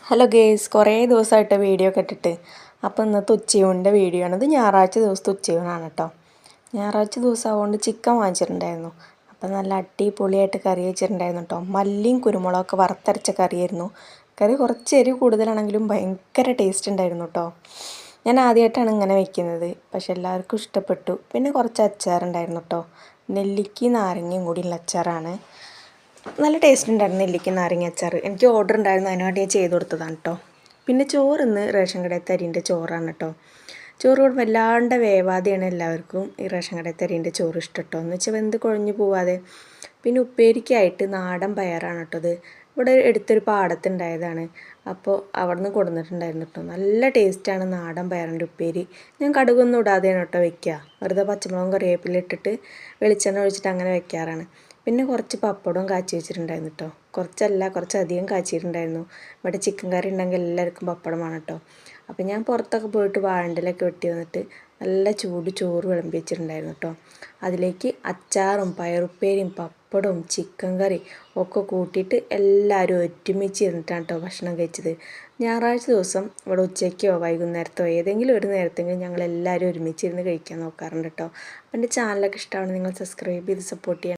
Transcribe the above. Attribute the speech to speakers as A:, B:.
A: Hello guys, കുറേ ദിവസമായിട്ട് video ഒക്കെ ഇട്ടിട്ട്. അപ്പോൾ ഇന്നത്തെ ഉച്ചയൂണിൻ്റെ വീഡിയോ ആണ്. ഇത് ഞായറാഴ്ച ദിവസത്തെ ഉച്ചയൂണാണ് കേട്ടോ. ഞായറാഴ്ച ദിവസം ആയതുകൊണ്ട് ചിക്കൻ വാങ്ങിച്ചിട്ടുണ്ടായിരുന്നു. അപ്പോൾ നല്ല അടിപൊളിയായിട്ട് കറി വെച്ചിട്ടുണ്ടായിരുന്നു കേട്ടോ. മല്ലിയും കുരുമുളകൊക്കെ വറുത്തരച്ച കറിയായിരുന്നു. കറി കുറച്ച് എരിവ് കൂടുതലാണെങ്കിലും ഭയങ്കര ടേസ്റ്റ് ഉണ്ടായിരുന്നു കേട്ടോ. ഞാൻ ആദ്യമായിട്ടാണ് ഇങ്ങനെ വെക്കുന്നത്, പക്ഷെ എല്ലാവർക്കും ഇഷ്ടപ്പെട്ടു. പിന്നെ കുറച്ച് അച്ചാറുണ്ടായിരുന്നു കേട്ടോ. നെല്ലിക്കയും നാരങ്ങയും കൂടിയുള്ള അച്ചാറാണ്. നല്ല ടേസ്റ്റ് ഉണ്ടായിരുന്നു നെല്ലിക്ക നാരങ്ങ അച്ചാർ. എനിക്ക് ഓർഡർ ഉണ്ടായിരുന്നു, അതിന് വേണ്ടി ഞാൻ ചെയ്ത് കൊടുത്തതാണ് കേട്ടോ. പിന്നെ ചോറിന്ന് റേഷൻ കടയിലത്തെ അരിൻ്റെ ചോറാണ് കേട്ടോ. ചോറ് കൂടെ വല്ലാണ്ട് വേവാതെയാണ് എല്ലാവർക്കും ഈ റേഷൻ കടയിലത്തെ അരിൻ്റെ ചോറ് ഇഷ്ടം കേട്ടോ. എന്ന് വെച്ചാൽ വെന്ത് കുഴഞ്ഞു പോവാതെ. പിന്നെ ഉപ്പേരിക്കായിട്ട് നാടൻ പയറാണ് കേട്ടോ. ഇത് ഇവിടെ അടുത്തൊരു പാടത്തുണ്ടായതാണ്. അപ്പോൾ അവിടെ നിന്ന് കൊടുന്നിട്ടുണ്ടായിരുന്നു കേട്ടോ. നല്ല ടേസ്റ്റാണ് നാടൻ പയറിൻ്റെ ഉപ്പേരി. ഞാൻ കടുകൊന്നും ഇടാതെയാണ് കേട്ടോ വെക്കുക. വെറുതെ പച്ചമുളകും കറിവേപ്പില ഇട്ടിട്ട് വെളിച്ചെണ്ണ ഒഴിച്ചിട്ട് അങ്ങനെ വെക്കാറാണ്. പിന്നെ കുറച്ച് പപ്പടവും കാച്ചി വെച്ചിട്ടുണ്ടായിരുന്നു കേട്ടോ. കുറച്ചധികം കാച്ചിട്ടുണ്ടായിരുന്നു. ഇവിടെ ചിക്കൻ കറി ഉണ്ടെങ്കിൽ എല്ലാവർക്കും പപ്പടമാണ് കേട്ടോ. അപ്പോൾ ഞാൻ പുറത്തൊക്കെ പോയിട്ട് വാഴണ്ടലൊക്കെ വെട്ടി വന്നിട്ട് നല്ല ചൂട് ചോറ് വിളമ്പി വെച്ചിട്ടുണ്ടായിരുന്നു കേട്ടോ. അതിലേക്ക് അച്ചാറും പയറുപ്പേരിയും പപ്പടവും ചിക്കൻ കറി ഒക്കെ കൂട്ടിയിട്ട് എല്ലാവരും ഒരുമിച്ച് ഇരുന്നിട്ടാണ് കേട്ടോ ഭക്ഷണം കഴിച്ചത്. ഞായറാഴ്ച ദിവസം ഇവിടെ ഉച്ചയ്ക്കോ വൈകുന്നേരത്തോ ഏതെങ്കിലും ഒരു നേരത്തെങ്കിലും ഞങ്ങളെല്ലാവരും ഒരുമിച്ചിരുന്ന് കഴിക്കാൻ നോക്കാറുണ്ട് കേട്ടോ. അപ്പോൾ എൻ്റെ ചാനലൊക്കെ ഇഷ്ടമാണ്, നിങ്ങൾ സബ്സ്ക്രൈബ് ചെയ്ത് സപ്പോർട്ട് ചെയ്യണം.